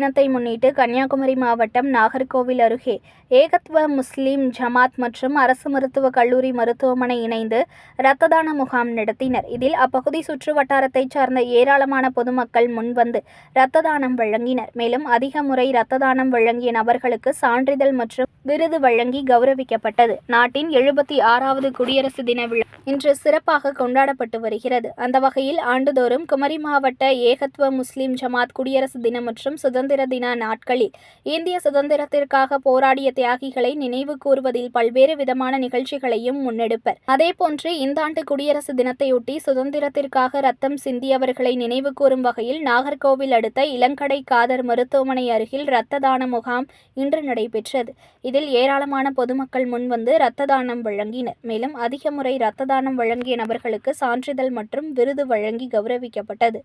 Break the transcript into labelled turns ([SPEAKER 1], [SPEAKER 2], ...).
[SPEAKER 1] தினத்தை முன்னிட்டு கன்னியாகுமரி மாவட்டம் நாகர்கோவில் அருகே ஏகத்வ முஸ்லிம் ஜமாத் மற்றும் அரசு மருத்துவக் கல்லூரி மருத்துவமனை இணைந்து இரத்த தான முகாம் நடத்தினர். இதில் அப்பகுதி சுற்று வட்டாரத்தைச் சார்ந்த ஏராளமான பொதுமக்கள் முன்வந்து இரத்த தானம் வழங்கினர். மேலும் அதிக முறை இரத்த தானம் வழங்கிய நபர்களுக்கு சான்றிதழ் மற்றும் விருது வழங்கி கௌரவிக்கப்பட்டது. நாட்டின் 76வது குடியரசு தின விழா இன்று சிறப்பாக கொண்டாடப்பட்டு வருகிறது. அந்த வகையில் ஆண்டுதோறும் குமரி மாவட்ட ஏகத்வ முஸ்லிம் ஜமாத் குடியரசு தினம் மற்றும் சுதந்திர தின நாட்களில் இந்திய சுதந்திரத்திற்காக போராடிய தியாகிகளை நினைவு கூறுவதில் பல்வேறு விதமான நிகழ்ச்சிகளையும் முன்னெடுப்பர். அதேபோன்று இந்த ஆண்டு குடியரசு தினத்தையொட்டி சுதந்திரத்திற்காக ரத்தம் சிந்தியவர்களை நினைவு கூறும் வகையில் நாகர்கோவில் அடுத்த இளங்கடை காதர் மருத்துவமனை அருகில் இரத்த தான முகாம் இன்று நடைபெற்றது. இதில் ஏராளமான பொதுமக்கள் முன்வந்து இரத்த தானம் வழங்கினர். மேலும் அதிக முறை இரத்த தானம் வழங்கிய நபர்களுக்கு சான்றிதழ் மற்றும் விருது வழங்கி கௌரவிக்கப்பட்டது.